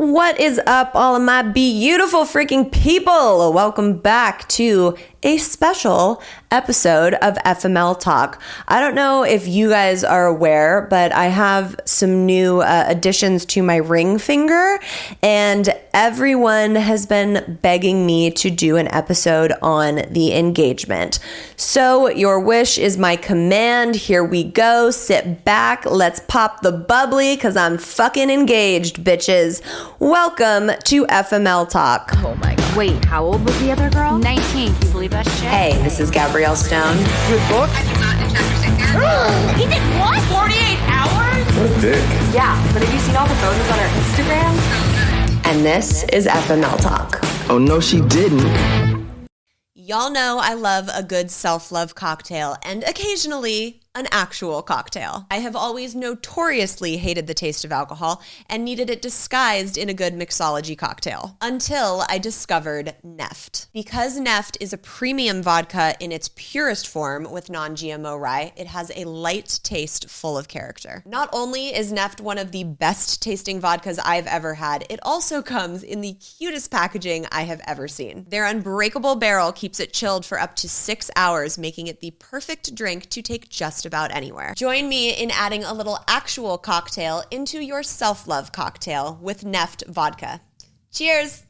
What is up, all of my beautiful freaking people? Welcome back to a special episode of FML Talk. I don't know if you guys are aware, but I have some new additions to my ring finger, and everyone has been begging me to do an episode on the engagement. So your wish is my command. Here we go. Sit back. Let's pop the bubbly because I'm fucking engaged, bitches. Welcome to FML Talk. Oh my God. Wait, how old was the other girl? 19. Can you believe that shit? Hey, this is Gabrielle Stone. Good book? He did what? 48 hours? What a dick. Yeah, but have you seen all the photos on her Instagram? And this is FML Talk. Oh, no, she didn't. Y'all know I love a good self-love cocktail and occasionally an actual cocktail. I have always notoriously hated the taste of alcohol and needed it disguised in a good mixology cocktail until I discovered Neft. Because Neft is a premium vodka in its purest form with non-GMO rye, it has a light taste full of character. Not only is Neft one of the best tasting vodkas I've ever had, it also comes in the cutest packaging I have ever seen. Their unbreakable barrel keeps it chilled for up to 6 hours, making it the perfect drink to take just about anywhere. Join me in adding a little actual cocktail into your self-love cocktail with Neft vodka. Cheers!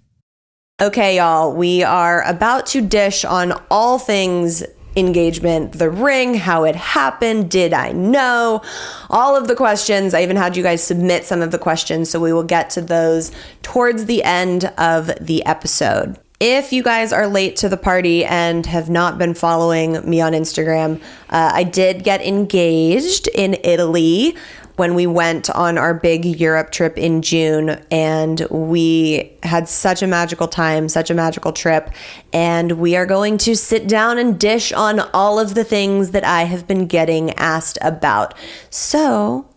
Okay, y'all, we are about to dish on all things engagement, the ring, how it happened, did I know, all of the questions. I even had you guys submit some of the questions, so we will get to those towards the end of the episode. If you guys are late to the party and have not been following me on Instagram, I did get engaged in Italy when we went on our big Europe trip in June, and we had such a magical time, such a magical trip, and we are going to sit down and dish on all of the things that I have been getting asked about. So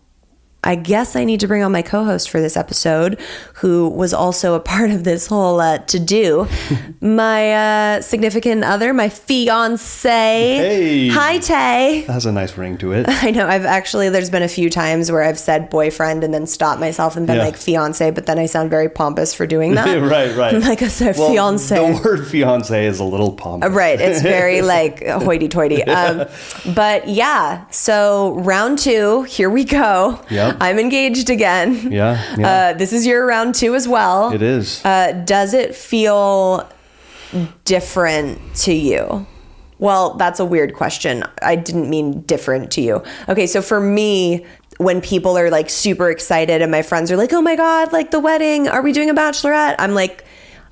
I guess I need to bring on my co-host for this episode, who was also a part of this whole to-do. My significant other, my fiance. Hey. Hi, Tay. That has a nice ring to it. I know. There's been a few times where I've said boyfriend and then stopped myself and been like fiance, but then I sound very pompous for doing that. Right. Like I said, fiance. The word fiance is a little pompous. Right. It's very like hoity-toity. But yeah, so round 2, here we go. Yep. I'm engaged again. Yeah. This is your round 2 as well. It is. Does it feel different to you? Well, that's a weird question. I didn't mean different to you. Okay, so for me, when people are like super excited and my friends are like, oh my God, like the wedding, are we doing a bachelorette? I'm like,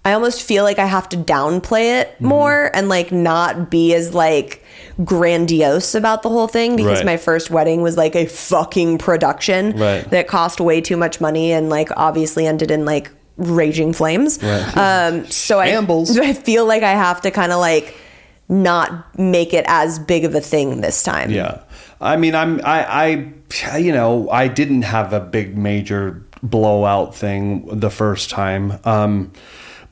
I almost feel like I have to downplay it more and like not be as like grandiose about the whole thing, because my first wedding was like a fucking production that cost way too much money and like obviously ended in like raging flames. So I feel like I have to kind of like not make it as big of a thing this time. Yeah. I mean, I didn't have a big major blowout thing the first time.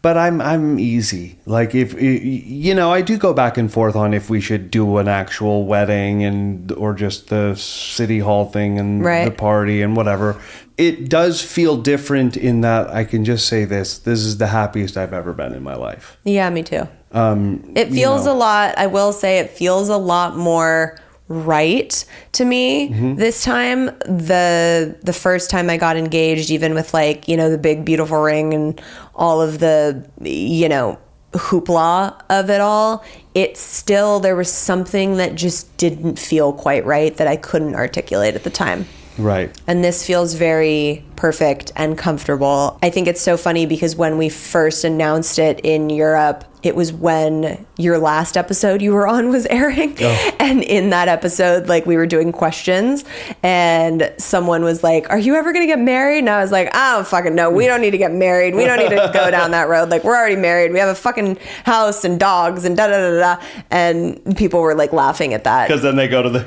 But I'm easy. Like if I do go back and forth on if we should do an actual wedding or just the city hall thing and the party and whatever. It does feel different in that I can just say this is the happiest I've ever been in my life. Yeah, me too. It feels a lot. I will say it feels a lot more right to me this time. The first time I got engaged, even with like, the big beautiful ring and all of the, hoopla of it all, there was something that just didn't feel quite right that I couldn't articulate at the time. Right. And this feels very perfect and comfortable. I think it's so funny because when we first announced it in Europe, it was when your last episode you were on was airing. Oh. And in that episode, like we were doing questions and someone was like, are you ever going to get married? And I was like, I don't fucking know. We don't need to get married. We don't need to go down that road. Like we're already married. We have a fucking house and dogs and da-da-da-da. And people were like laughing at that. Because then they go to the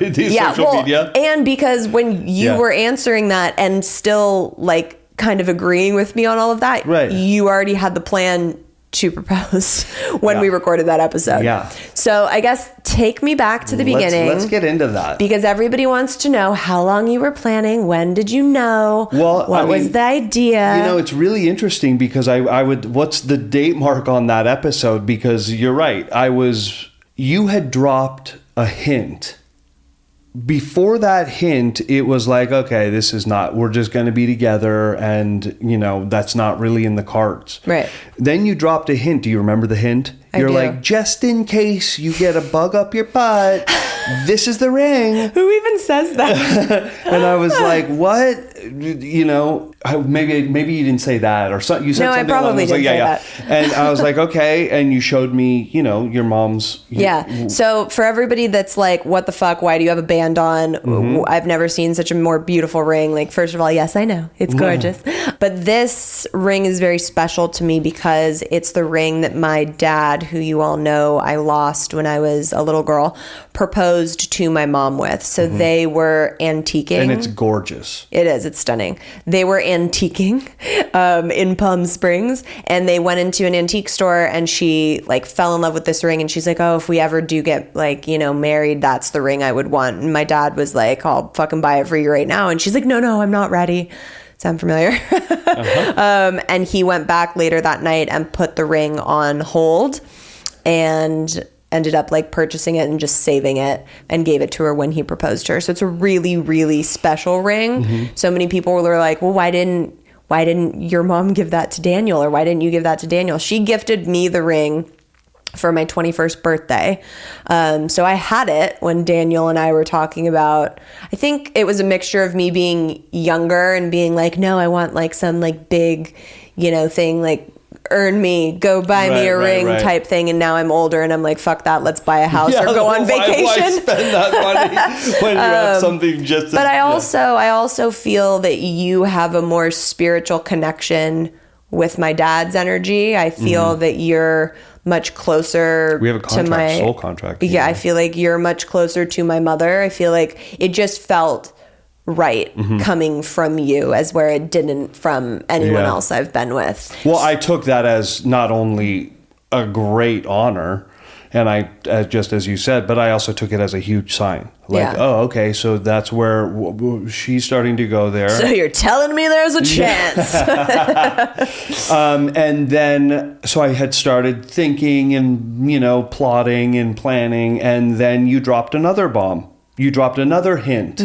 social media. And because when you were answering that and still like kind of agreeing with me on all of that, you already had the plan to propose when we recorded that episode. Yeah. So I guess take me back to the beginning. Let's get into that. Because everybody wants to know how long you were planning. When did you know? Well, what was the idea? You know, it's really interesting because I would, what's the date mark on that episode? Because you're right. You had dropped a hint. Before that hint, it was like, okay, we're just going to be together, and, that's not really in the cards. Right. Then you dropped a hint. Do you remember the hint? You're do. like, just in case you get a bug up your butt, this is the ring. Who even says that? And I was like, what? Maybe you didn't say that, or something. You said something. No, I probably didn't say that. And I was like, okay. And you showed me, your mom's. So for everybody that's like, what the fuck? Why do you have a band on? Mm-hmm. I've never seen such a more beautiful ring. Like, first of all, yes, I know. It's gorgeous. But this ring is very special to me because it's the ring that my dad, who you all know I lost when I was a little girl, proposed to my mom with. So they were antiquing. And it's gorgeous. It is. It's stunning. They were antiquing in Palm Springs, and they went into an antique store, and she fell in love with this ring, and she's like, oh, if we ever do get married, that's the ring I would want. And my dad was like, I'll fucking buy it for you right now. And she's like, no, I'm not ready. Sound familiar? And he went back later that night and put the ring on hold and ended up purchasing it and just saving it and gave it to her when he proposed to her. So it's a really, really special ring. So many people were like, well, why didn't your mom give that to Daniel? Or why didn't you give that to Daniel? She gifted me the ring for my 21st birthday. So I had it when Daniel and I were talking about, I think it was a mixture of me being younger and being like, no, I want some big, thing, earn me, go buy me a ring type thing. And now I'm older and I'm like, fuck that, let's buy a house or go on vacation. Why spend that money when you have something just... But I also feel that you have a more spiritual connection with my dad's energy. I feel that you're much closer. We have a contract, soul contract. Yeah, I feel like you're much closer to my mother. I feel like it just felt right coming from you, as where it didn't from anyone else I've been with. Well, I took that as not only a great honor, and I, just as you said, but I also took it as a huge sign. Oh, okay, so that's where she's starting to go there. So you're telling me there's a chance. And then, so I had started thinking and, plotting and planning, and then you dropped another bomb. You dropped another hint,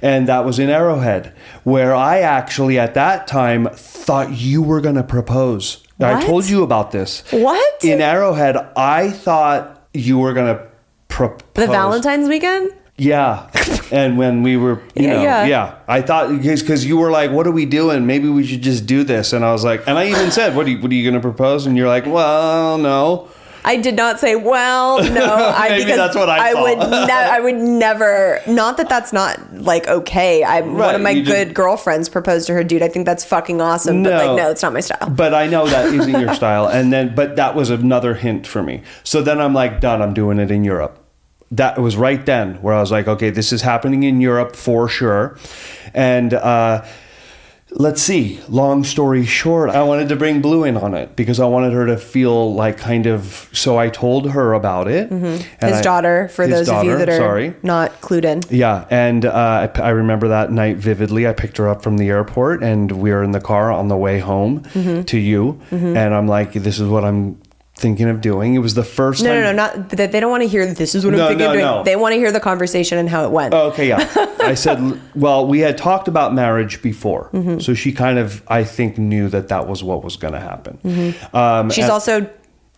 and that was in Arrowhead, where I actually, at that time, thought you were going to propose. What? I told you about this. What? In Arrowhead, I thought you were going to propose. The Valentine's weekend? Yeah. And when we were, I thought, because you were like, what are we doing? Maybe we should just do this. And I was like, and I even said, what are you going to propose? And you're like, well, no. I did not say, well, no. Maybe because that's what I thought. I would never, not that that's not okay. One of my good girlfriends proposed to her dude. I think that's fucking awesome. But no, it's not my style. But I know that isn't your style. But that was another hint for me. So then I'm like, done. I'm doing it in Europe. That was right then where I was like, okay, this is happening in Europe for sure. And, let's see. Long story short, I wanted to bring Blue in on it because I wanted her to feel so I told her about it. His daughter, for those of you that are not clued in. Yeah. And I remember that night vividly. I picked her up from the airport and we were in the car on the way home to you. And I'm like, this is what I'm thinking of doing. It was the first time. No, not that. They don't want to hear this is what I'm thinking of doing. They want to hear the conversation and how it went. Oh, okay, yeah. I said, well, we had talked about marriage before. So she kind of, I think, knew that was what was going to happen. She's also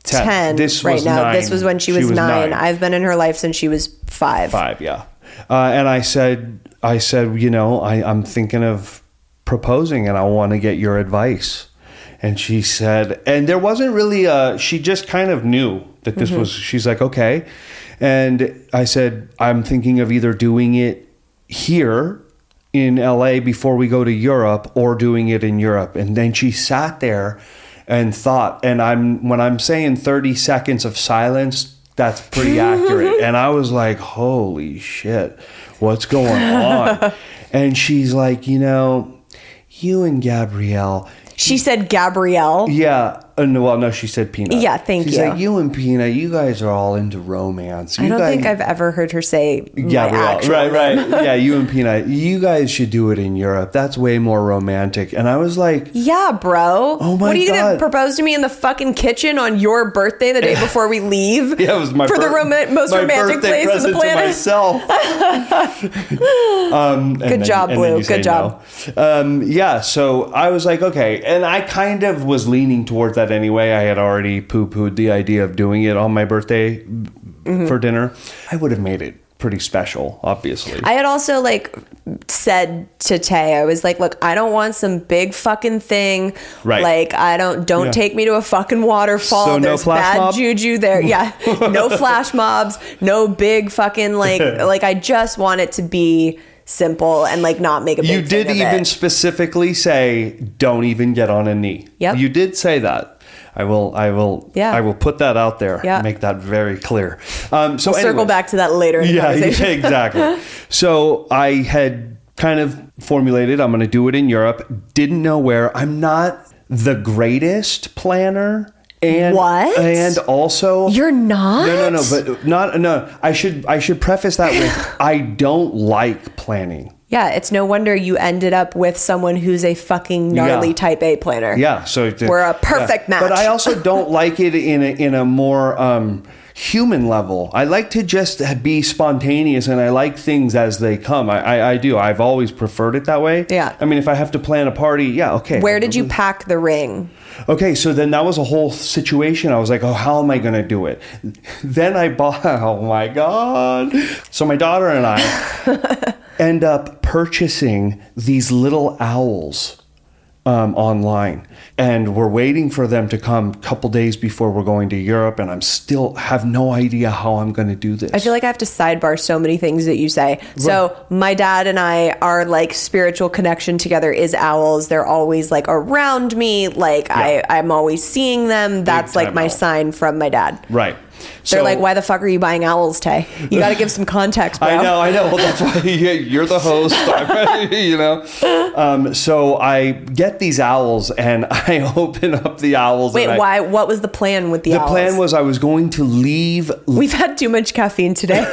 10 right now. 9. This was when she was 9. I've been in her life since she was 5. 5, yeah. And I said, I'm thinking of proposing and I want to get your advice. And she said, and there wasn't really she just kind of knew that this was, she's like, okay. And I said, I'm thinking of either doing it here in LA before we go to Europe or doing it in Europe. And then she sat there and thought, and when I'm saying 30 seconds of silence, that's pretty accurate. And I was like, holy shit, what's going on? And she's like, you and Gabrielle. She said Gabrielle. Yeah. No, she said Peanut. Yeah, thank She's you. like, you and Peanut, you guys are all into romance. I don't think I've ever heard her say Gabrielle. Right. Yeah, you and Peanut, you guys should do it in Europe. That's way more romantic. And I was like, yeah, bro. Oh my God. What are you going to propose to me in the fucking kitchen on your birthday the day before we leave? Yeah, it was my for the most romantic place on the planet. Good job, Blue. Good job. No. Yeah, so I was like, okay. And I kind of was leaning towards that anyway. I had already poo-pooed the idea of doing it on my birthday for dinner. I would have made it pretty special, obviously. I had also said to Tay, I was like, look, I don't want some big fucking thing. Right. Like, don't take me to a fucking waterfall. So There's no flash bad mob? juju there. Yeah. No flash mobs, no big fucking like I just want it to be simple and not make a big You did thing of even it. specifically say, don't even get on a knee. Yep. You did say that. I will put that out there. Yeah. Make that very clear. We'll circle back to that later in the conversation. Yeah, exactly. So I had kind of formulated, I'm going to do it in Europe. Didn't know where. I'm not the greatest planner. And what? And also, you're not? No. But no. I should preface that with I don't like planning. Yeah, it's no wonder you ended up with someone who's a fucking gnarly type A planner. Yeah, so we're a perfect match. But I also don't like it in a more human level. I like to just be spontaneous, and I like things as they come. I do. I've always preferred it that way. Yeah. I mean, if I have to plan a party, yeah, okay. Where did you pack the ring? Okay, so then that was a whole situation. I was like, oh, how am I going to do it? Then I bought, oh my God. So my daughter and I end up purchasing these little owls online. And we're waiting for them to come a couple days before we're going to Europe. And I'm still have no idea how I'm going to do this. I feel like I have to sidebar so many things that you say. Right. So my dad and I, our spiritual connection together is owls. They're always around me. I'm always seeing them. That's my owl sign from my dad. Right. They're like, why the fuck are you buying owls, Tay? You got to give some context, bro. I know. Well, that's why you're the host, So I get these owls and I open up the owls. Wait, why? What was the plan with the owls? The plan was I was going to leave. We've had too much caffeine today.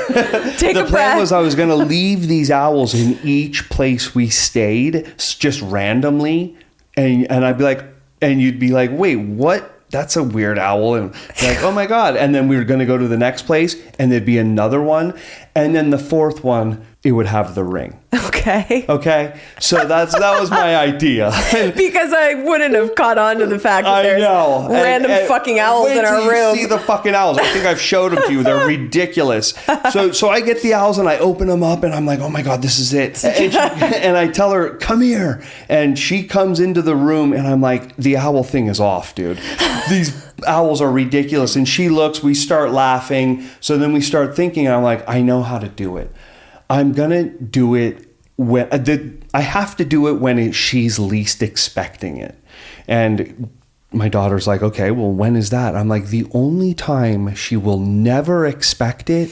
Take a breath. The plan was I was going to leave these owls in each place we stayed, just randomly. And I'd be like, and you'd be like, wait, what? That's a weird owl. And oh my God. And then we were going to go to the next place and there'd be another one. And then the fourth one, it would have the ring. Okay. So that was my idea. Because I wouldn't have caught on to the fact that there's random fucking owls in our room. See the fucking owls. I think I've showed them to you. They're ridiculous. So I get the owls and I open them up and I'm like, oh my God, this is it. And I tell her, come here. And she comes into the room and I'm like, the owl thing is off, dude. These owls are ridiculous. And she looks, we start laughing. So then we start thinking, I'm like, I know how to do it. I'm going to do it when I have to do it when she's least expecting it. And my daughter's like, okay, well, when is that? I'm like, the only time she will never expect it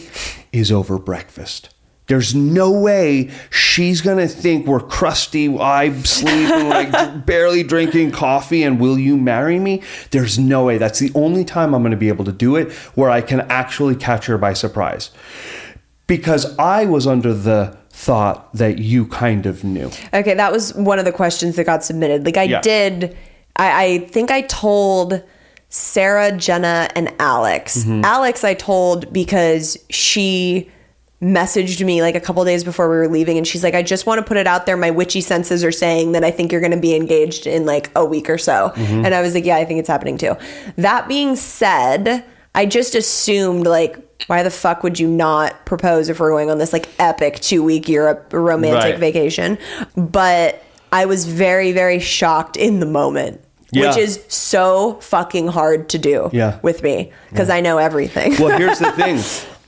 is over breakfast. There's no way she's going to think we're crusty, I'm sleeping, barely drinking coffee, and will you marry me? There's no way. That's the only time I'm going to be able to do it where I can actually catch her by surprise. Because I was under the thought that you kind of knew. Okay, that was one of the questions that got submitted. I think I told Sarah, Jenna, and Alex. Mm-hmm. Alex I told because she messaged me a couple days before we were leaving and she's like, I just want to put it out there. My witchy senses are saying that I think you're going to be engaged in a week or so. Mm-hmm. And I was like, yeah, I think it's happening too. That being said, I just assumed why the fuck would you not propose if we're going on this epic 2-week Europe romantic vacation? But I was very, very shocked in the moment, which is so fucking hard to do with me because I know everything. Well, here's the thing.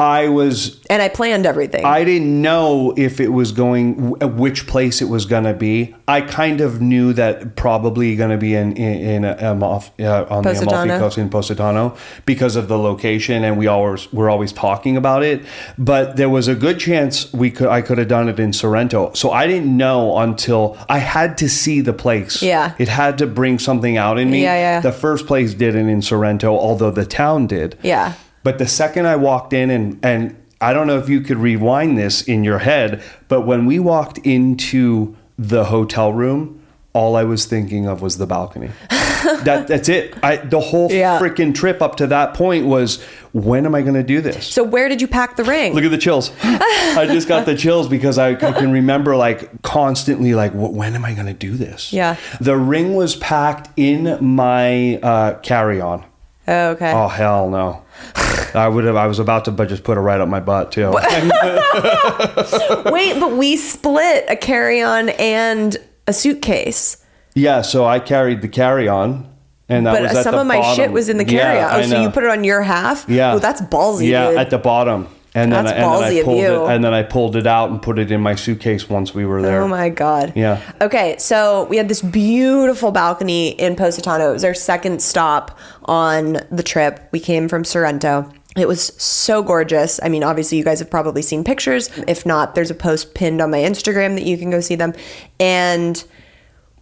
And I planned everything. I didn't know if it was going, which place it was going to be. I kind of knew that probably going to be on the Amalfi Coast in Positano because of the location, and we're always talking about it. But there was a good chance I could have done it in Sorrento. So I didn't know until I had to see the place. Yeah. It had to bring something out in me. Yeah. The first place didn't in Sorrento, although the town did. Yeah. But the second I walked in, and I don't know if you could rewind this in your head, but when we walked into the hotel room, all I was thinking of was the balcony. That's it. The whole freaking trip up to that point was, when am I going to do this? So where did you pack the ring? Look at the chills. I just got the chills because I can remember like constantly like, when am I going to do this? Yeah. The ring was packed in my carry-on. Oh, okay. Oh, hell no. I was about to just put it right up my butt too. Wait, but we split a carry-on and a suitcase. Yeah, so I carried the carry-on, and that was at some the of my bottom. shit was in the carry-on. Yeah, so you put it on your half? Yeah. Oh, that's ballsy, yeah, dude. at the bottom. And then I pulled it out and put it in my suitcase once we were there. Oh my God. Yeah. Okay, so we had this beautiful balcony in Positano. It was our second stop on the trip. We came from Sorrento. It was so gorgeous. I mean, obviously you guys have probably seen pictures. If not, there's a post pinned on my Instagram that you can go see them. And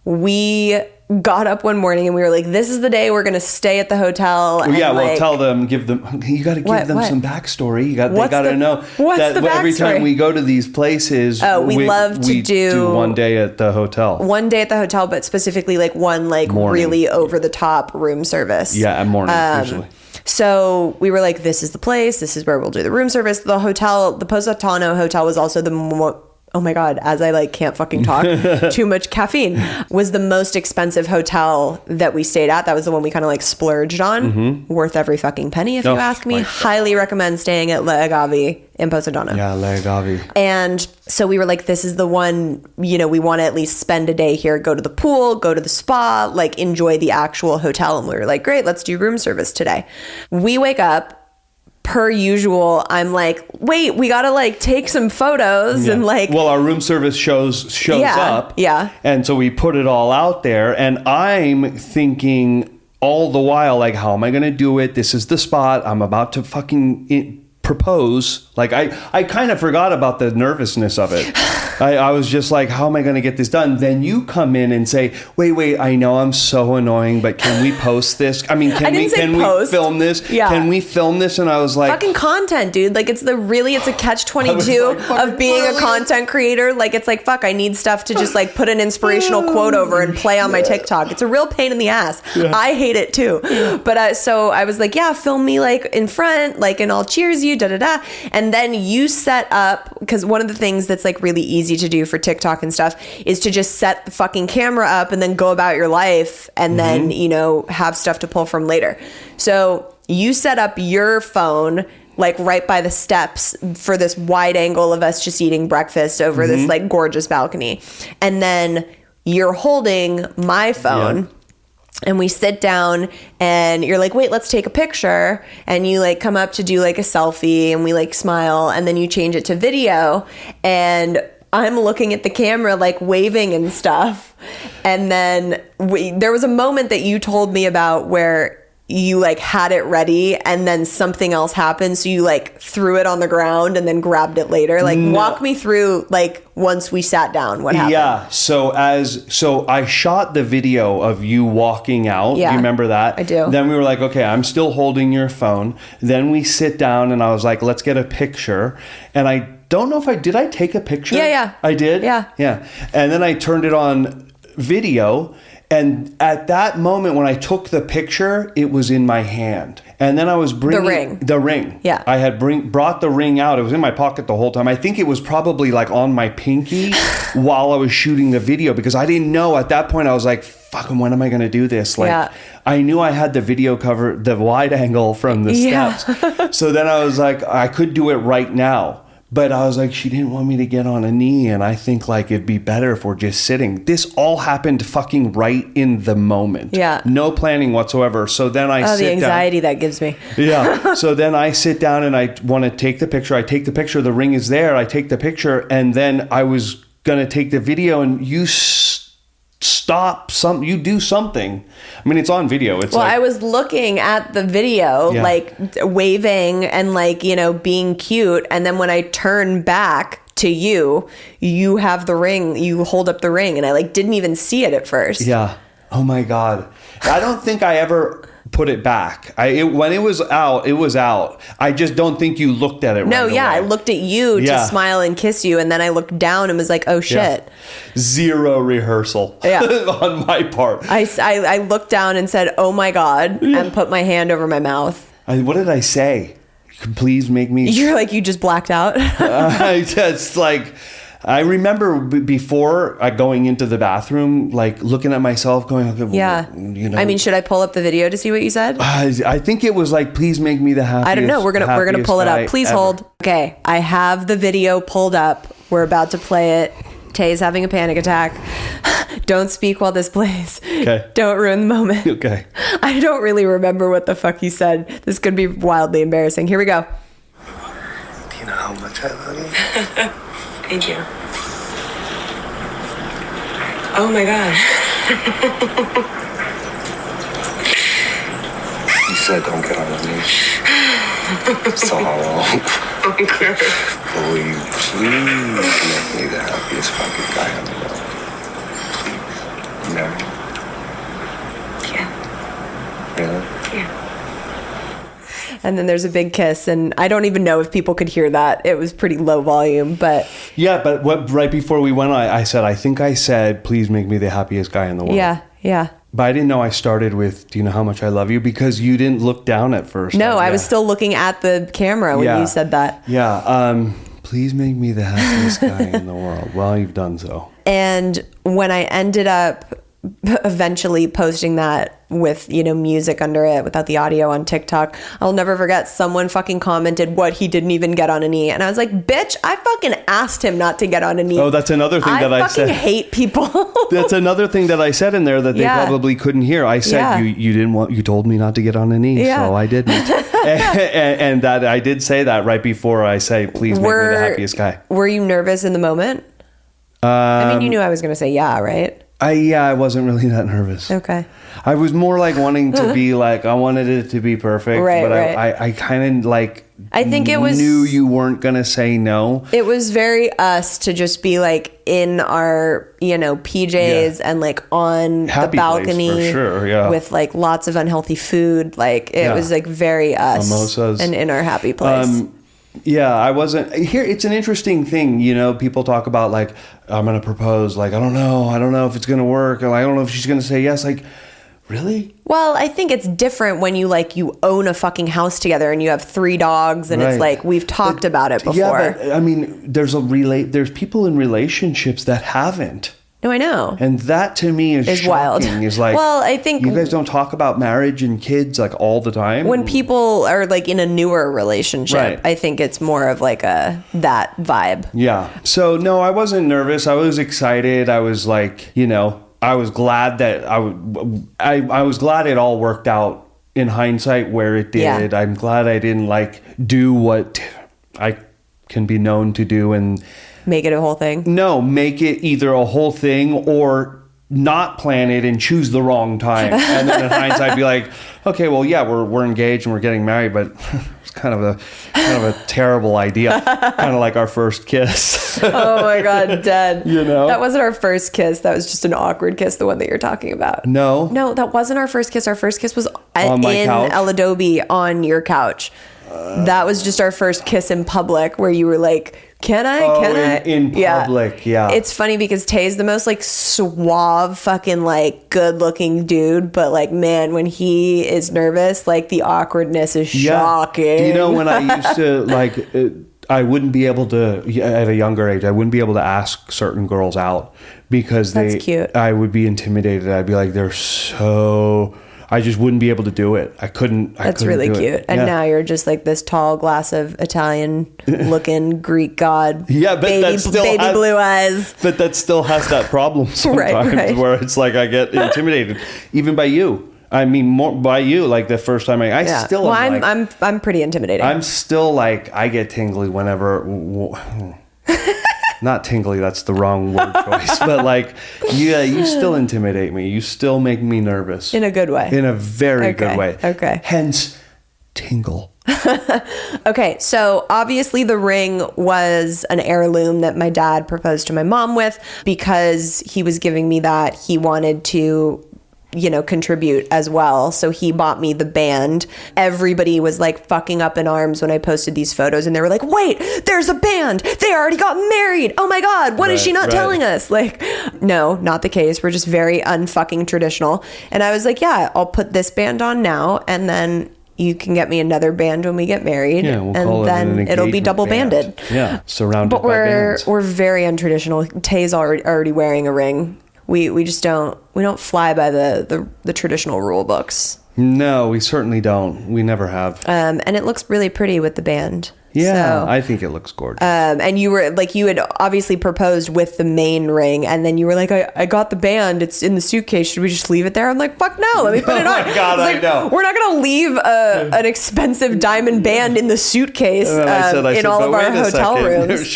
we got up one morning and we were like, this is the day we're going to stay at the hotel. And tell them, give them some backstory. They got to know that every time we go to these places, we love to do one day at the hotel. One day at the hotel, but specifically like one really over the top room service. Yeah, at morning usually. So we were like, this is the place. This is where we'll do the room service. The hotel, the Positano hotel was also oh my God, as I can't fucking talk, too much caffeine, was the most expensive hotel that we stayed at. That was the one we kind of splurged on. Mm-hmm. Worth every fucking penny, if you ask me. Highly recommend staying at Le Agave in Positano. Yeah, Le Agave. And so we were like, this is the one, we want to at least spend a day here, go to the pool, go to the spa, enjoy the actual hotel. And we were like, great, let's do room service today. We wake up. Per usual, I'm like, wait, we gotta take some photos and well, our room service shows up. Yeah. And so we put it all out there, and I'm thinking all the while, how am I gonna do it? This is the spot. I'm about to fucking propose. I kind of forgot about the nervousness of it. I was just like, how am I going to get this done? Then you come in and say, wait, I know I'm so annoying, but can we post this? I mean, can we film this? Yeah. Can we film this? And I was like, fucking content, dude. It's a catch-22 of being a content creator. It's fuck, I need stuff to just put an inspirational quote over and play on my TikTok. It's a real pain in the ass. Yeah. I hate it too. But so I was like, yeah, film me in front, and I'll cheers you, da-da-da. And then you set up, because one of the things that's really easy to do for TikTok and stuff is to just set the fucking camera up and then go about your life and then, have stuff to pull from later. So you set up your phone right by the steps for this wide angle of us just eating breakfast over this gorgeous balcony. And then you're holding my phone. Yeah. And we sit down and you're like, wait, let's take a picture. And you come up to do a selfie and we smile, and then you change it to video. And I'm looking at the camera, waving and stuff. And then there was a moment that you told me about where you had it ready and then something else happened. So you threw it on the ground and then grabbed it later. Walk me through once we sat down, what happened? Yeah. So I shot the video of you walking out. Yeah, do you remember that? I do. Then we were like, okay, I'm still holding your phone. Then we sit down and I was like, let's get a picture. And I don't know if did I take a picture? Yeah. I did? Yeah. Yeah. And then I turned it on video. And at that moment, when I took the picture, it was in my hand. And then I was bringing... The ring. Yeah. I had brought the ring out. It was in my pocket the whole time. I think it was probably on my pinky while I was shooting the video, because I didn't know at that point. I was like, fucking, when am I going to do this? I knew I had the video cover, the wide angle from the steps. So then I was like, I could do it right now. But I was like, she didn't want me to get on a knee, and I think like it'd be better if we're just sitting. This all happened fucking right in the moment. Yeah. No planning whatsoever. So then I sit down. the anxiety that gives me. Yeah. So then I sit down and I want to take the picture. I take the picture. The ring is there. I take the picture, and then I was gonna take the video, and you you do something. I mean, it's on video. It's I was looking at the video, like waving and like, you know, being cute. And then when I turn back to you, you have the ring, you hold up the ring, and I like didn't even see it at first. Yeah. Oh my God. I don't think I ever put it back. When it was out, it was out. I just don't think you looked at it right away. I looked at you to smile and kiss you, and then I looked down and was like, oh shit. Zero rehearsal on my part. I looked down and said, oh my God, and put my hand over my mouth. What did I say? Please make me... You're like, you just blacked out? I just like... I remember before going into the bathroom, like looking at myself going, okay, you know. I mean, should I pull up the video to see what you said? I think it was like, please make me the happiest. I don't know. We're gonna pull it up. Please hold. Okay. I have the video pulled up. We're about to play it. Tay's having a panic attack. Don't speak while this plays. Okay. Don't ruin the moment. Okay. I don't really remember what the fuck you said. This could be wildly embarrassing. Here we go. Do you know how much I love you? Thank you. Oh my God. You said don't get on your knees. So Okay. will you please make me the happiest fucking guy in the world? Please. You marry me? Yeah. Really? Yeah. And then there's a big kiss, and I don't even know if people could hear that. It was pretty low volume, but... Yeah, but right before we went on, I said, please make me the happiest guy in the world. Yeah. But I didn't know I started with, do you know how much I love you? Because you didn't look down at first. No, I was still looking at the camera when you said that. Yeah. Please make me the happiest guy in the world. Well, you've done so. And when I ended up eventually posting that with, you know, music under it without the audio on TikTok, I'll never forget someone fucking commented what he didn't even get on a knee, and I was like, bitch, I fucking asked him not to get on a knee. Oh, that's another thing that I said. I fucking hate people. That's another thing that I said in there that they probably couldn't hear. I said you told me not to get on a knee, so I didn't. and that I did say that right before I say, please make me the happiest guy. Were you nervous in the moment? I mean, you knew I was going to say right? I wasn't really that nervous. Okay. I was more like wanting to be like, I wanted it to be perfect, but I kind of like, I think it was, knew you weren't going to say no. It was very us to just be like in our, you know, PJs and like on Happy the balcony place for sure, with like lots of unhealthy food. Like it was like very us. Mimosas. And in our happy place. Yeah, I wasn't here. It's an interesting thing, you know, people talk about like, I'm going to propose. Like, I don't know if it's going to work. Or I don't know if she's going to say yes. Like, really? Well, I think it's different when you own a fucking house together and you have 3 dogs and it's like, we've talked about it before. Yeah, but I mean, there's people in relationships that haven't. No, I know. And that to me is wild. Is like, well, I think you guys don't talk about marriage and kids like all the time. When people are like in a newer relationship, I think it's more of like that vibe. Yeah. So no, I wasn't nervous. I was excited. I was like, you know, I was glad that I was glad it all worked out in hindsight where it did. I'm glad I didn't like do what I can be known to do and make it a whole thing. No, make it either a whole thing or not plan it and choose the wrong time. And then in hindsight be like, okay, well, yeah, we're engaged and we're getting married, but it's kind of a terrible idea. Kind of like our first kiss. Oh my God, dead. You know? That wasn't our first kiss. That was just an awkward kiss, the one that you're talking about. No, that wasn't our first kiss. Our first kiss was on my couch? El Adobe on your couch. That was just our first kiss in public where you were like, Can I? In public, yeah. It's funny because Tay's the most like suave, fucking like good looking dude, but like man, when he is nervous, like the awkwardness is shocking. Do you know when I used to like, I wouldn't be able to at a younger age. I wouldn't be able to ask certain girls out because That's cute. I would be intimidated. I'd be like, they're so. I just wouldn't be able to do it. I couldn't. That's really cute. And now you're just like this tall glass of Italian-looking Greek god. Yeah, but baby, that still baby has, blue eyes. But that still has that problem sometimes, right. where it's like I get intimidated, even by you. I mean, more by you. Like the first time I still. Well, I'm pretty intimidating. I'm still like I get tingly whenever. Not tingly, that's the wrong word choice. But like, you still intimidate me. You still make me nervous. In a good way. In a very good way. Okay. Hence, tingle. Okay, so obviously the ring was an heirloom that my dad proposed to my mom with because he was giving me that. He wanted to contribute as well. So he bought me the band. Everybody was like fucking up in arms when I posted these photos and they were like, wait, there's a band. They already got married. Oh my God. What is she not telling us? Like, no, not the case. We're just very unfucking traditional. And I was like, yeah, I'll put this band on now. And then you can get me another band when we get married. Yeah, we'll call then it'll be double banded. Yeah. Surrounded but by bands. We're very untraditional. Tay's already wearing a ring. We just don't fly by the traditional rule books. No, we certainly don't. We never have. And it looks really pretty with the band. Yeah, so, I think it looks gorgeous. And you had obviously proposed with the main ring, and then you were like, I got the band. It's in the suitcase. Should we just leave it there? I'm like, fuck no. Let me put it on. Oh my God, I know. We're not going to leave an expensive diamond band in the suitcase in all of our hotel rooms.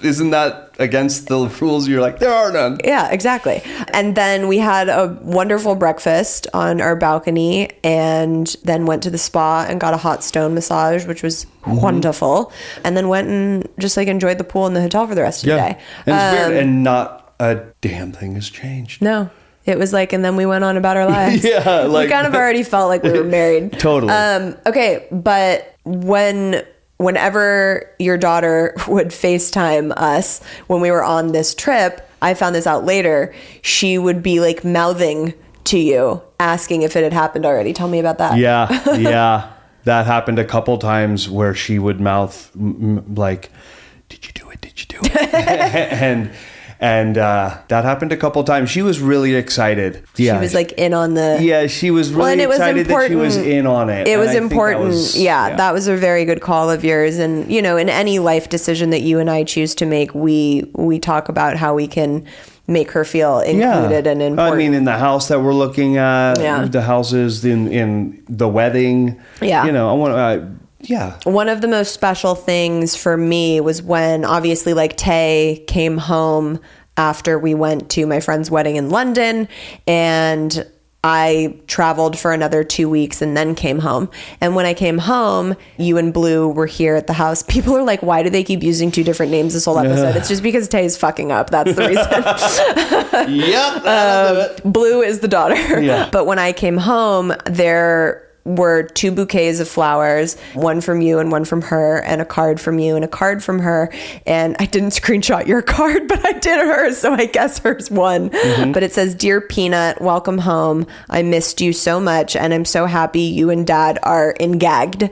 Isn't that against the rules? You're like, there are none. Yeah, exactly. And then we had a wonderful breakfast on our balcony and then went to the spa and got a hot stone massage, which was wonderful. And then went and just like enjoyed the pool in the hotel for the rest of the day. And it's weird. And not a damn thing has changed. No. It was like, and then we went on about our lives. Yeah. Like, we kind of already felt like we were married. Totally. Okay. But whenever your daughter would FaceTime us when we were on this trip, I found this out later, she would be like mouthing to you, asking if it had happened already. Tell me about that. Yeah. Yeah. That happened a couple times where she would mouth like, did you do it? Did you do it? And that happened a couple times. She was really excited. Yeah. She was like in on the... Yeah, she was really excited that she was in on it. It was important. That was a very good call of yours. And, in any life decision that you and I choose to make, we talk about how we can make her feel included and important. I mean, in the house that we're looking at, the houses in the wedding. Yeah. I want One of the most special things for me was when obviously like Tay came home after we went to my friend's wedding in London, and I traveled for another 2 weeks and then came home. And when I came home, you and Blue were here at the house. People are like, why do they keep using two different names this whole episode? It's just because Tay is fucking up. That's the reason. Yep. Blue is the daughter. Yeah. But when I came home, there were 2 bouquets of flowers, one from you and one from her, and a card from you and a card from her. And I didn't screenshot your card, but I did hers, so I guess hers won. Mm-hmm. But it says, "Dear Peanut, welcome home. I missed you so much, and I'm so happy you and Dad are engaged."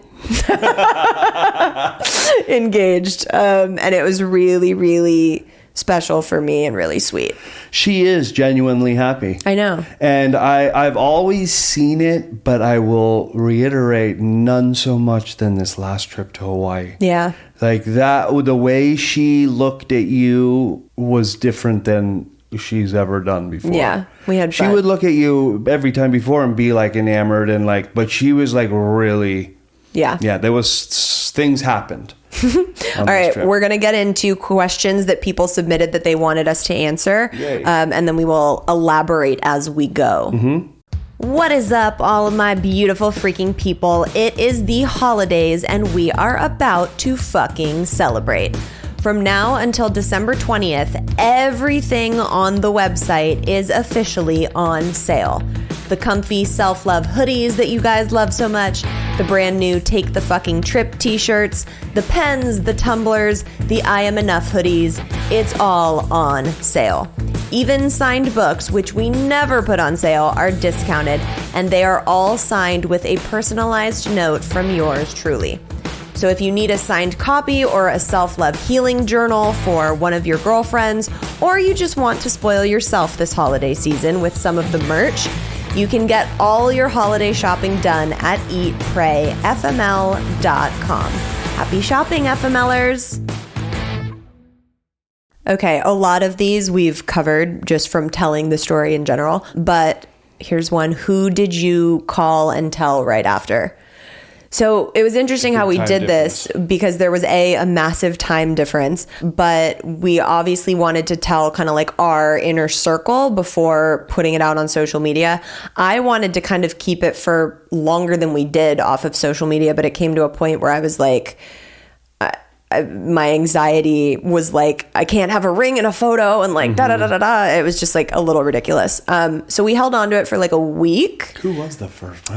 Engaged. And it was really, really special for me and really sweet. She is genuinely happy. I know. And I've always seen it, but I will reiterate, none so much than this last trip to Hawaii. Yeah. Like that, the way she looked at you was different than she's ever done before. Yeah, we had fun. She would look at you every time before and be like enamored and like, but she was like really... Yeah, there was things happened. All right, we're going to get into questions that people submitted that they wanted us to answer. And then we will elaborate as we go. Mm-hmm. What is up, all of my beautiful freaking people? It is the holidays and we are about to fucking celebrate. From now until December 20th, everything on the website is officially on sale. The comfy self-love hoodies that you guys love so much, the brand new Take the Fucking Trip t-shirts, the pens, the tumblers, the I Am Enough hoodies, it's all on sale. Even signed books, which we never put on sale, are discounted, and they are all signed with a personalized note from yours truly. So if you need a signed copy or a self-love healing journal for one of your girlfriends, or you just want to spoil yourself this holiday season with some of the merch, You can get all your holiday shopping done at eatprayfml.com. Happy shopping, FMLers! Okay, a lot of these we've covered just from telling the story in general, but here's one. Who did you call and tell right after? So it was interesting how we did this because there was a massive time difference, but we obviously wanted to tell kind of like our inner circle before putting it out on social media. I wanted to kind of keep it for longer than we did off of social media, but it came to a point where I was like, my anxiety was like, I can't have a ring in a photo and like da-da-da-da-da. It was just like a little ridiculous. So we held on to it for like a week. Who was the first?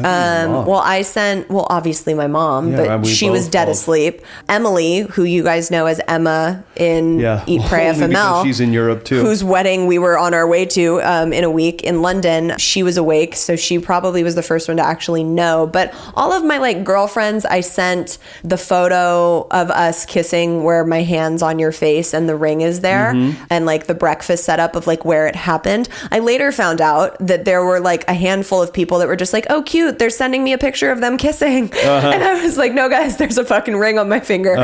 Obviously my mom, but she was dead asleep. Emily, who you guys know as Emma in Eat, Pray, FML. She's in Europe too. Whose wedding we were on our way to in a week in London. She was awake, so she probably was the first one to actually know. But all of my like girlfriends, I sent the photo of us kissing where my hand's on your face and the ring is there, and like the breakfast setup of like where it happened. I later found out that there were like a handful of people that were just like, oh cute, they're sending me a picture of them kissing. And I was like, no guys, there's a fucking ring on my finger.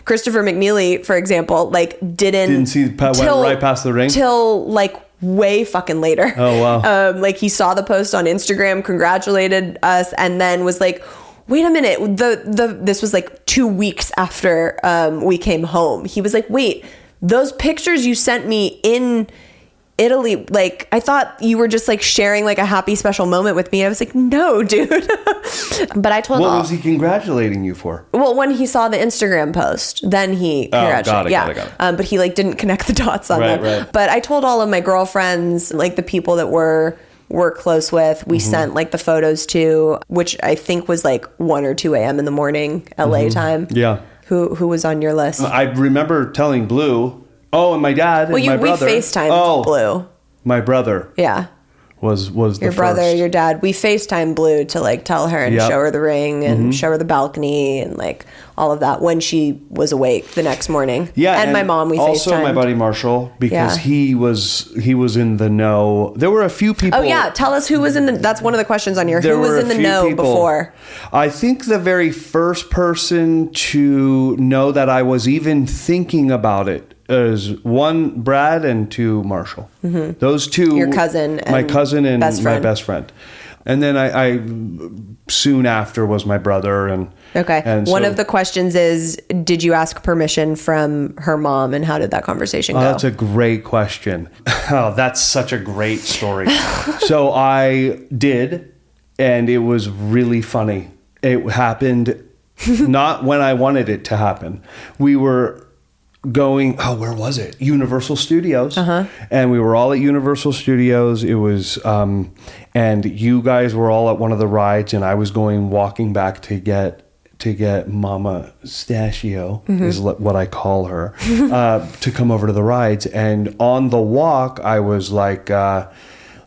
Christopher McNeely, for example, like didn't see went right past the ring till like way fucking later. Oh wow. Like he saw the post on Instagram, congratulated us, and then was like, wait a minute, this was like 2 weeks after we came home. He was like, wait, those pictures you sent me in Italy, like I thought you were just like sharing like a happy special moment with me. I was like, no, dude. But I told him. What was he congratulating you for? Well, when he saw the Instagram post, then he congratulated. Got it. But he like didn't connect the dots on them. Right. But I told all of my girlfriends, like the people that we're close with, we sent like the photos to, which I think was like 1 or 2 a.m. in the morning, LA time. Yeah. Who was on your list? I remember telling Blue. Oh, and my dad and my brother. We FaceTimed Blue. My brother. Yeah. Was the your brother, your dad. We FaceTimed Blue to like tell her and show her the ring and show her the balcony and like all of that when she was awake the next morning. Yeah, and my mom. We also FaceTimed. My buddy Marshall, because he was in the know. There were a few people. Oh yeah, tell us who was in the. That's one of the questions on here. Who was in the know before? I think the very first person to know that I was even thinking about it is 1, Brad, and 2, Marshall. Those 2. Your cousin. My cousin and my best friend. And then I soon after was my brother. And one of the questions is, did you ask permission from her mom, and how did that conversation go? That's a great question. Oh, that's such a great story. So I did, and it was really funny. It happened not when I wanted it to happen. We were going, where was it? Universal Studios. And we were all at Universal Studios. It was, and you guys were all at one of the rides, and I was walking back to get Mama Stachio, is what I call her, to come over to the rides. And on the walk, I was like,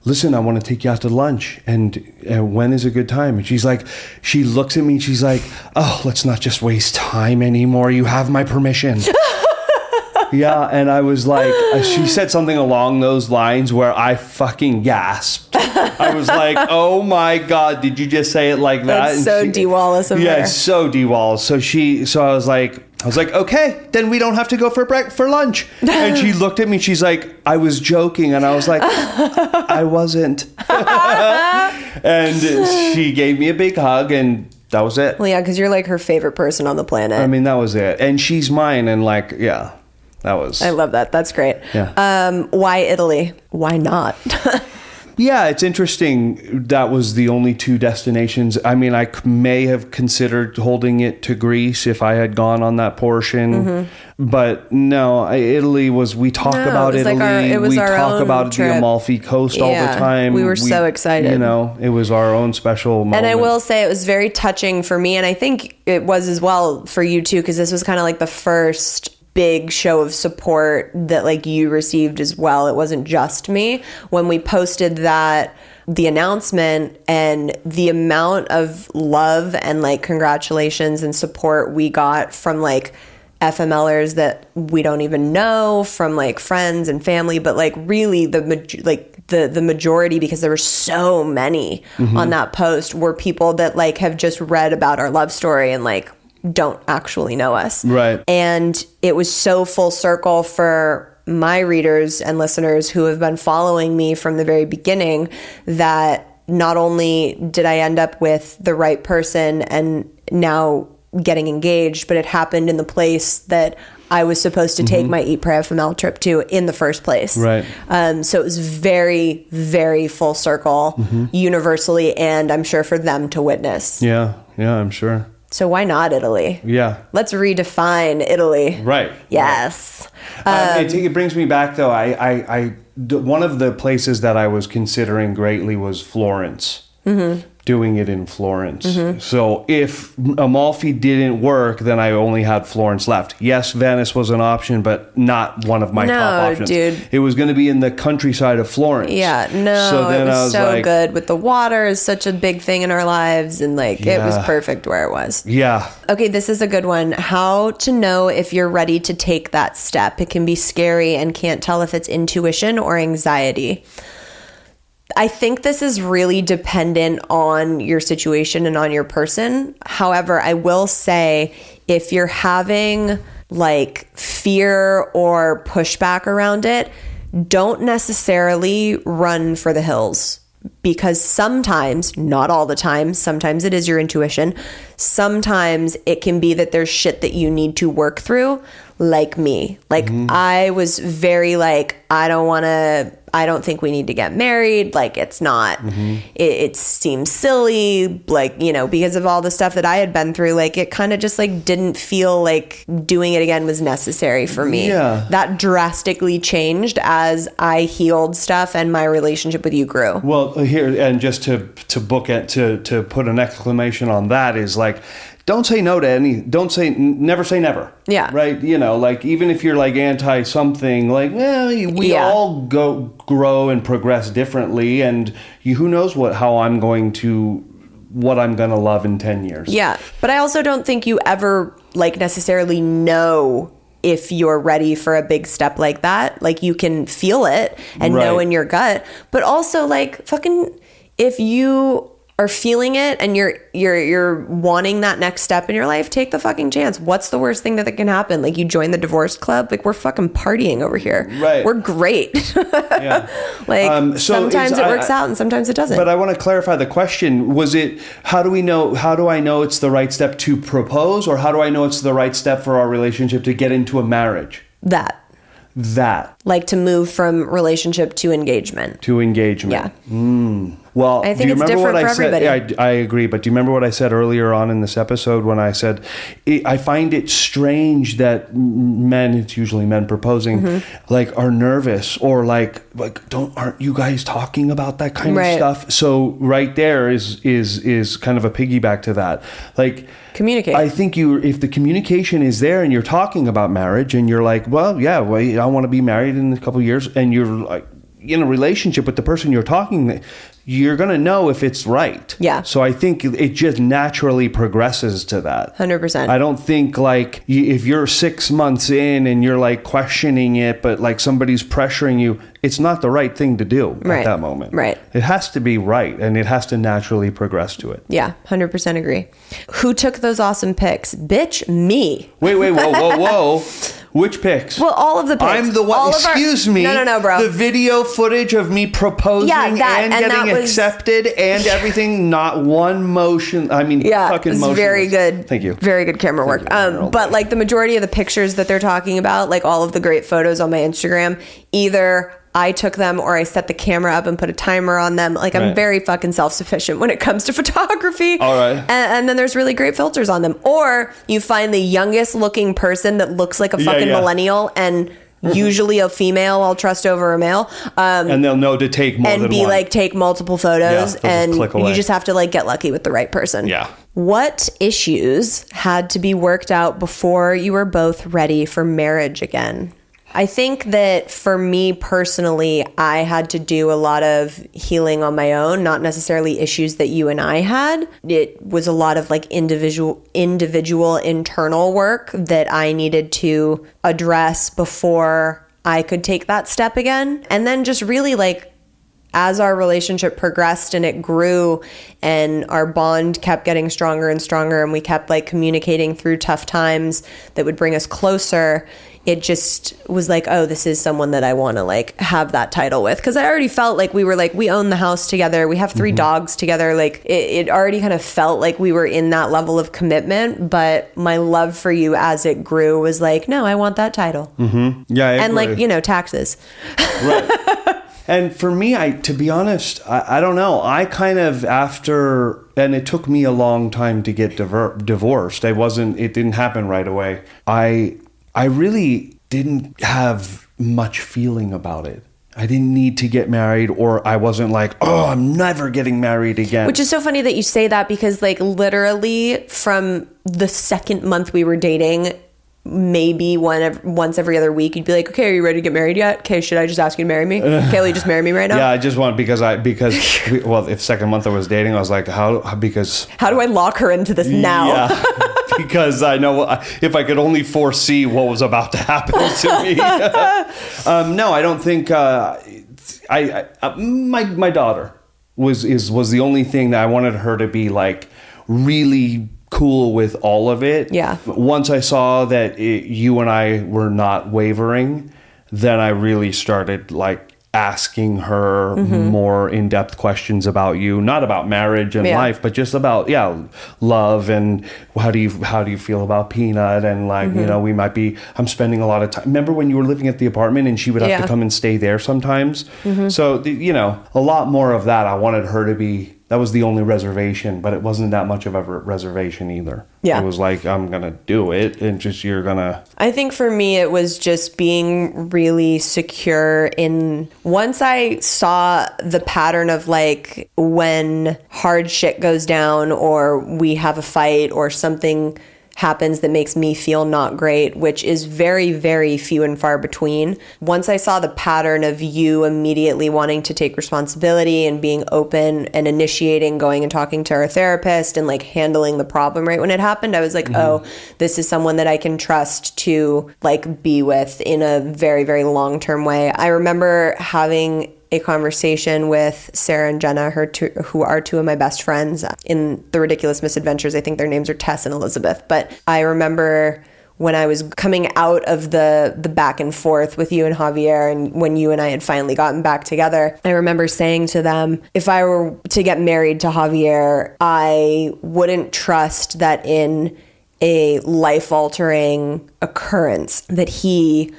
listen, I want to take you out to lunch. And when is a good time? And she looks at me and she's like, oh, let's not just waste time anymore. You have my permission. Yeah, and I was like, she said something along those lines where I fucking gasped. I was like, oh my God, did you just say it like that? That's so D-Wallace of her. Yeah, so D-Wallace. So I was like, okay, then we don't have to go for lunch. And she looked at me, she's like, I was joking. And I was like, I wasn't. And she gave me a big hug, and that was it. Well, yeah, because you're like her favorite person on the planet. I mean, that was it. And she's mine, and like, yeah. I love that. That's great. Yeah. Why Italy? Why not? Yeah, it's interesting. That was the only 2 destinations. I mean, I may have considered holding it to Greece if I had gone on that portion. But no, Italy was, we talk about Italy. We talk about the Amalfi Coast all the time. We were so excited. You know, it was our own special moment. And I will say it was very touching for me. And I think it was as well for you too, because this was kind of like the first big show of support that like you received as well. It wasn't just me. When we posted the announcement, and the amount of love and like congratulations and support we got from like FMLers that we don't even know from like friends and family, but like really the majority, because there were so many on that post, were people that like have just read about our love story and like don't actually know us. Right. And it was so full circle for my readers and listeners who have been following me from the very beginning, that not only did I end up with the right person and now getting engaged, but it happened in the place that I was supposed to take my Eat, Pray, FML trip to in the first place. Right. So it was very, very full circle universally, and I'm sure for them to witness. Yeah, I'm sure. So why not Italy? Yeah. Let's redefine Italy. Right. Yes. It brings me back, though. One of the places that I was considering greatly was Florence. Doing it in Florence. So if Amalfi didn't work, then I only had Florence left. Yes, Venice was an option, but not one of my top options. Dude. It was going to be in the countryside of Florence. Yeah, no, So then it was I was so like, good. With the water is such a big thing in our lives, and like it was perfect where it was. Yeah. Okay, this is a good one. How to know if you're ready to take that step. It can be scary and can't tell if it's intuition or anxiety. I think this is really dependent on your situation and on your person. However, I will say if you're having like fear or pushback around it, don't necessarily run for the hills. Because sometimes, not all the time, sometimes it is your intuition. Sometimes it can be that there's shit that you need to work through, like me. Like I was very like, I don't think we need to get married. Like it's not, it seems silly, like, you know, because of all the stuff that I had been through, like it kind of just like didn't feel like doing it again was necessary for me. Yeah. That drastically changed as I healed stuff and my relationship with you grew. Well, here, and just to book it, to put an exclamation on that is like, don't say no to never say never. Yeah. Right. You know, like even if you're like anti something, like, well, we all grow and progress differently. And who knows what I'm going to love in 10 years. Yeah. But I also don't think you ever like necessarily know if you're ready for a big step like that. Like you can feel it and know in your gut, but also like fucking, if you are feeling it and you're wanting that next step in your life, take the fucking chance. What's the worst thing that can happen? Like you join the divorce club? Like we're fucking partying over here. Right. We're great. Yeah. Like sometimes it works out and sometimes it doesn't. But I want to clarify the question. Was it, how do I know it's the right step to propose, or how do I know it's the right step for our relationship to get into a marriage? That. Like to move from relationship to engagement. Yeah. Well, I think it's different for everybody. I agree, but do you remember what I said earlier on in this episode when I said I find it strange that men, it's usually men proposing, like are nervous or like aren't you guys talking about that kind of stuff? So right there is kind of a piggyback to that. Like communicate. I think if the communication is there and you're talking about marriage and you're like, well, yeah, I want to be married in a couple of years, and you're like in a relationship with the person you're talking, you're going to know if it's right. Yeah. So I think it just naturally progresses to that. 100%. I don't think like if you're 6 months in and you're like questioning it, but like somebody's pressuring you, it's not the right thing to do at that moment. Right. It has to be right, and it has to naturally progress to it. Yeah, 100% agree. Who took those awesome pics? Bitch, me. Wait, whoa. Which pics? Well, all of the pics. I'm the one. Excuse me. No, bro. The video footage of me proposing and getting accepted and everything. Not one motion. I mean, fucking motion. Very good. Thank you. Very good camera work. But like the majority of the pictures that they're talking about, like all of the great photos on my Instagram, either I took them or I set the camera up and put a timer on them. Like I'm very fucking self-sufficient when it comes to photography. All right. And then there's really great filters on them. Or you find the youngest looking person that looks like a fucking millennial, and usually a female I'll trust over a male. And they'll know to take more than one. And be like, take multiple photos, and you just have to like get lucky with the right person. Yeah. What issues had to be worked out before you were both ready for marriage again? I think that for me personally, I had to do a lot of healing on my own, not necessarily issues that you and I had. It was a lot of like individual internal work that I needed to address before I could take that step again. And then just really like, as our relationship progressed and it grew and our bond kept getting stronger and stronger and we kept like communicating through tough times that would bring us closer, it just was like, oh, this is someone that I want to like have that title with. Because I already felt like we own the house together. We have 3 dogs together. Like it already kind of felt like we were in that level of commitment. But my love for you as it grew was like, no, I want that title. Yeah. And like, taxes. Right. And for me, to be honest, I don't know. I kind of and it took me a long time to get divorced. It didn't happen right away. I really didn't have much feeling about it. I didn't need to get married, or I wasn't like, oh, I'm never getting married again. Which is so funny that you say that, because like literally from the second month we were dating, maybe once every other week, you'd be like, okay, are you ready to get married yet? Okay, should I just ask you to marry me? Okay, will you just marry me right now? Yeah, I just want, if second month I was dating, I was like, how do I lock her into this now? Yeah, because I know if I could only foresee what was about to happen to me. No, I don't think, my daughter was the only thing that I wanted her to be like really cool with all of it. Yeah. Once I saw that you and I were not wavering, then I really started like asking her more in-depth questions about you, not about marriage and life, but just about love and how do you feel about Peanut, and like I'm spending a lot of time. Remember when you were living at the apartment and she would have to come and stay there sometimes? So a lot more of that. I wanted her to be. That was the only reservation, but it wasn't that much of a reservation either. Yeah. It was like, I'm going to do it, and just you're going to... I think for me, it was just being really secure in... Once I saw the pattern of like when hard shit goes down or we have a fight or something happens that makes me feel not great, which is very, very few and far between. Once I saw the pattern of you immediately wanting to take responsibility and being open and initiating going and talking to our therapist and like handling the problem right when it happened, I was like, oh, this is someone that I can trust to like be with in a very, very long-term way. I remember having a conversation with Sarah and Jenna, who are 2 of my best friends in The Ridiculous Misadventures. I think their names are Tess and Elizabeth. But I remember when I was coming out of the back and forth with you and Javier, and when you and I had finally gotten back together, I remember saying to them, if I were to get married to Javier, I wouldn't trust that in a life-altering occurrence that he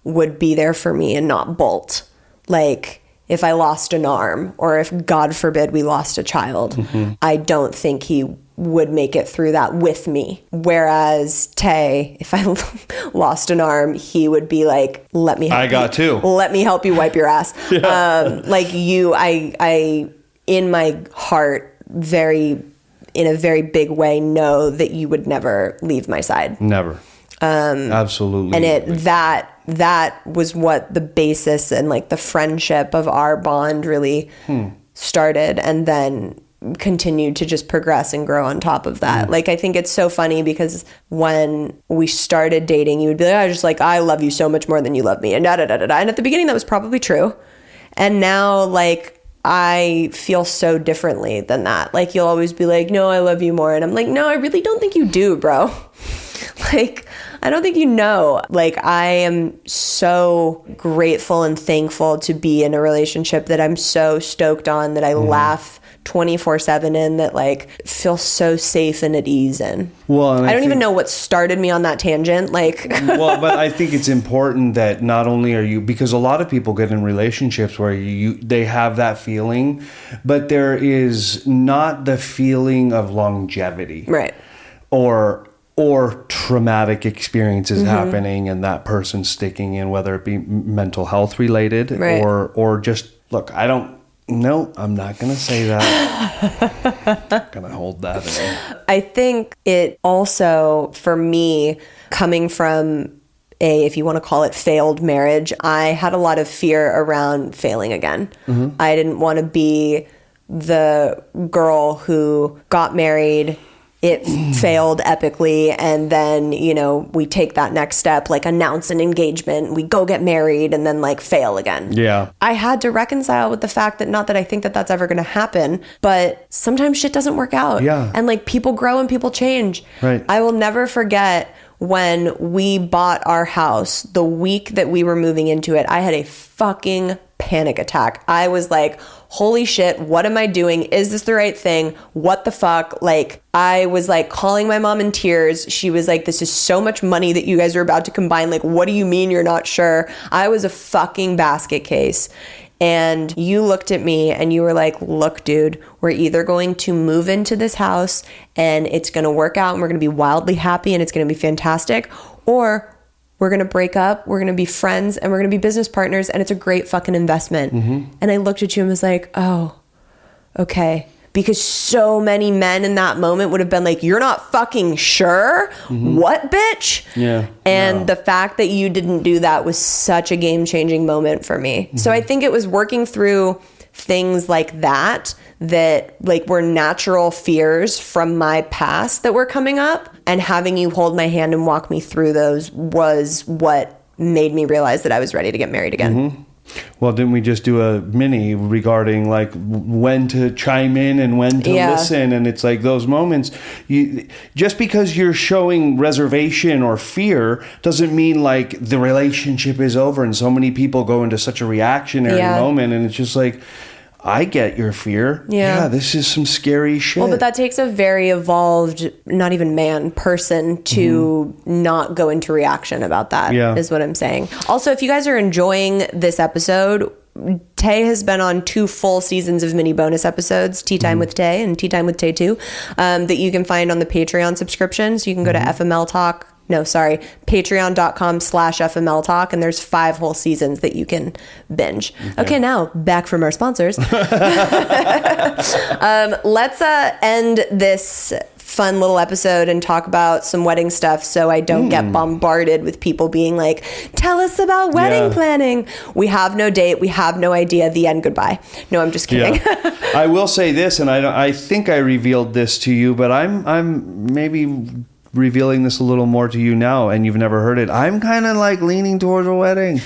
would be there for me and not bolt. Like, if I lost an arm, or if, God forbid, we lost a child, I don't think he would make it through that with me. Whereas Tay, if I lost an arm, he would be like, let me help Let me help you wipe your ass. Like you, I, in my heart, in a very big way, know that you would never leave my side. Never. Absolutely. And that was what the basis and like the friendship of our bond really started, and then continued to just progress and grow on top of that. Like, I think it's so funny because when we started dating, you would be like, I love you so much more than you love me, and da da da da da. And at the beginning that was probably true. And now like I feel so differently than that. Like, you'll always be like, no, I love you more. And I'm like, no, I really don't think you do, bro. Like, I don't think you know. Like, I am so grateful and thankful to be in a relationship that I'm so stoked on, that I laugh 24/7 in, that like feel so safe and at ease in. Well, I don't even know what started me on that tangent. Like, well, but I think it's important that not only are you, because a lot of people get in relationships where they have that feeling, but there is not the feeling of longevity, right? Or traumatic experiences happening and that person sticking in, whether it be mental health related, right, or just, look, I'm not going to say that. I'm going to hold that in. I think it also, for me, coming from if you want to call it failed marriage, I had a lot of fear around failing again. I didn't want to be the girl who got married, it failed epically, and then, you know, we take that next step, like announce an engagement, we go get married, and then like fail again. Yeah. I had to reconcile with the fact that, not that I think that that's ever going to happen, but sometimes shit doesn't work out. Yeah. And like people grow and people change. Right. I will never forget when we bought our house, the week that we were moving into it, I had a fucking panic attack. I was like, holy shit, what am I doing? Is this the right thing? What the fuck? Like, I was like calling my mom in tears. She was like, this is so much money that you guys are about to combine. Like, what do you mean you're not sure? I was a fucking basket case. And you looked at me and you were like, look, dude, we're either going to move into this house and it's going to work out and we're going to be wildly happy and it's going to be fantastic, or we're going to break up, we're going to be friends, and we're going to be business partners, and it's a great fucking investment. And I looked at you and was like, oh, okay. Because so many men in that moment would have been like, you're not fucking sure? What, bitch? Yeah. And the fact that you didn't do that was such a game-changing moment for me. So I think it was working through things like that like were natural fears from my past that were coming up, and having you hold my hand and walk me through those was what made me realize that I was ready to get married again. Well, didn't we just do a mini regarding like when to chime in and when to listen? And it's like those moments, just because you're showing reservation or fear doesn't mean like the relationship is over. And so many people go into such a reactionary moment, and it's just like, I get your fear. Yeah, this is some scary shit. Well, but that takes a very evolved, not even person to not go into reaction about that, is what I'm saying. Also, if you guys are enjoying this episode, Tay has been on 2 full seasons of mini bonus episodes, Tea Time with Tay and Tea Time with Tay 2, that you can find on the Patreon subscription. So you can go to FML Talk. patreon.com/FML Talk, and there's 5 whole seasons that you can binge. Okay, now back from our sponsors. Let's end this fun little episode and talk about some wedding stuff, so I don't get bombarded with people being like, tell us about wedding planning. We have no date, we have no idea, the end, goodbye. No, I'm just kidding. I will say this, and I think I revealed this to you, but I'm maybe revealing this a little more to you now, and you've never heard it. I'm kind of like leaning towards a wedding.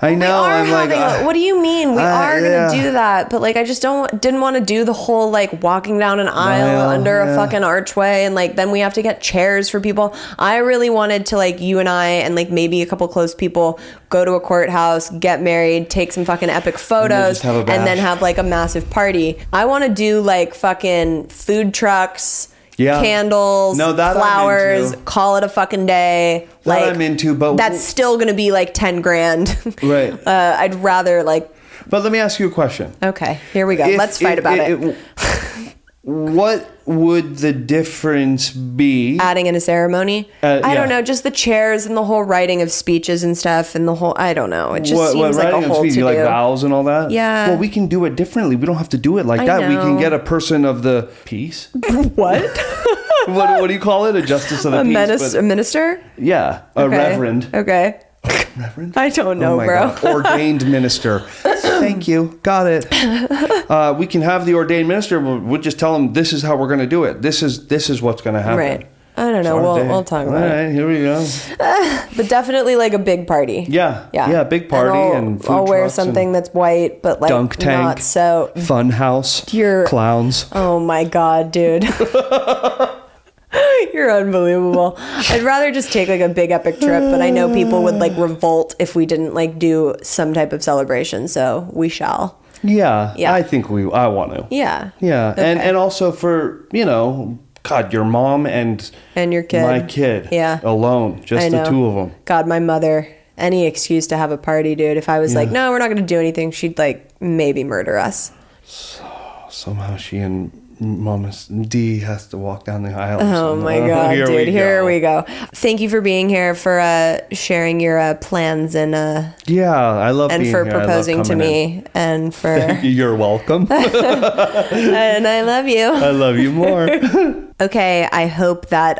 I know. I'm like, what do you mean? We are going to do that, but like, I just didn't want to do the whole like walking down an aisle under a fucking archway, and like then we have to get chairs for people. I really wanted to, like, you and I and like maybe a couple close people go to a courthouse, get married, take some fucking epic photos, and then have like a massive party. I want to do like fucking food trucks, candles, flowers, call it a fucking day. That like, I'm into, but that's still gonna be like 10 grand. Right. I'd rather like. But let me ask you a question. Okay, here we go. Let's fight about it. What would the difference be? Adding in a ceremony? I don't know. Just the chairs and the whole writing of speeches and stuff, and the whole. I don't know. It just seems like a whole to do. Like vows and all that. Yeah. Well, we can do it differently. We don't have to do it like that. Know. We can get a person of the peace. What? What do you call it? A justice of the peace? A minister? Yeah. A reverend. Okay. Reverend? I don't know, bro. God. Ordained minister. Thank you. Got it. We can have the ordained minister. We'll just tell them this is how we're going to do it. This is what's going to happen. Right. I don't know. We'll talk about it. All right, here we go. But definitely like a big party. Yeah, big party, and food I'll wear trucks something that's white, but like dunk tank, not so fun house. Clowns. Oh my God, dude. You're unbelievable. I'd rather just take like a big epic trip, but I know people would like revolt if we didn't like do some type of celebration, so we shall. Yeah. I think I want to. Yeah. Okay. And also for, God, your mom and your kid. My kid. Yeah. Alone. Just the 2 of them. God, my mother. Any excuse to have a party, dude. If I was like, no, we're not going to do anything, she'd like maybe murder us. Somehow she and Mama D has to walk down the aisle. Oh my God, dude. Here we go. Thank you for being here, for sharing your plans and I love and being for here. proposing to me and for You're welcome. and I love you. I love you more. Okay, I hope that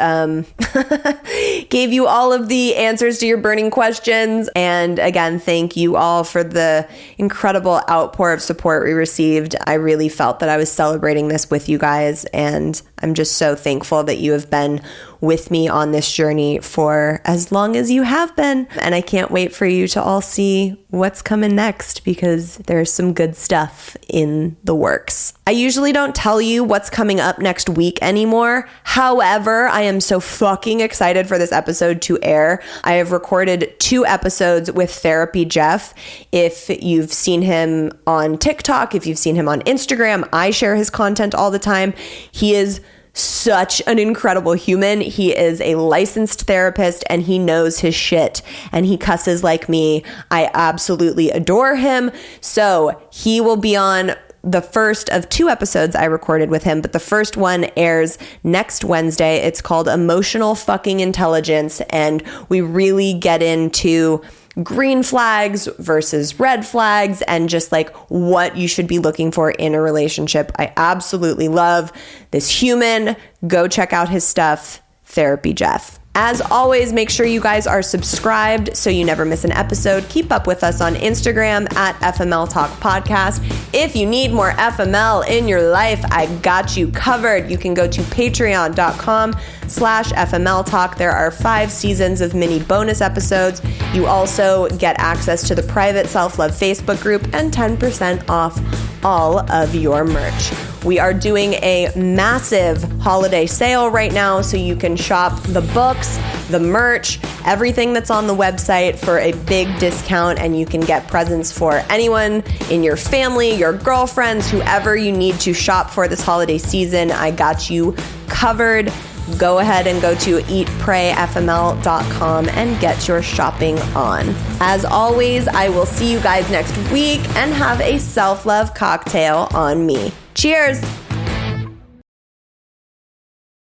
gave you all of the answers to your burning questions. And again, thank you all for the incredible outpour of support we received. I really felt that I was celebrating this with you guys, and I'm just so thankful that you have been with me on this journey for as long as you have been. And I can't wait for you to all see what's coming next, because there's some good stuff in the works. I usually don't tell you what's coming up next week anymore. However, I am so fucking excited for this episode to air. I have recorded 2 episodes with Therapy Jeff. If you've seen him on TikTok, if you've seen him on Instagram, I share his content all the time. He is such an incredible human. He is a licensed therapist and he knows his shit, and he cusses like me. I absolutely adore him. So he will be on the first of 2 episodes I recorded with him, but the first one airs next Wednesday. It's called Emotional Fucking Intelligence, and we really get into green flags versus red flags and just like what you should be looking for in a relationship. I absolutely love this human. Go check out his stuff, Therapy Jeff. As always, make sure you guys are subscribed so you never miss an episode. Keep up with us on Instagram at FML Talk Podcast. If you need more FML in your life, I got you covered. You can go to patreon.com/FML Talk. There are 5 seasons of mini bonus episodes. You also get access to the private self-love Facebook group and 10% off all of your merch. We are doing a massive holiday sale right now, so you can shop the books, the merch, everything that's on the website for a big discount, and you can get presents for anyone in your family, your girlfriends, whoever you need to shop for this holiday season. I got you covered. Go ahead and go to eatprayfml.com and get your shopping on. As always, I will see you guys next week, and have a self-love cocktail on me. Cheers!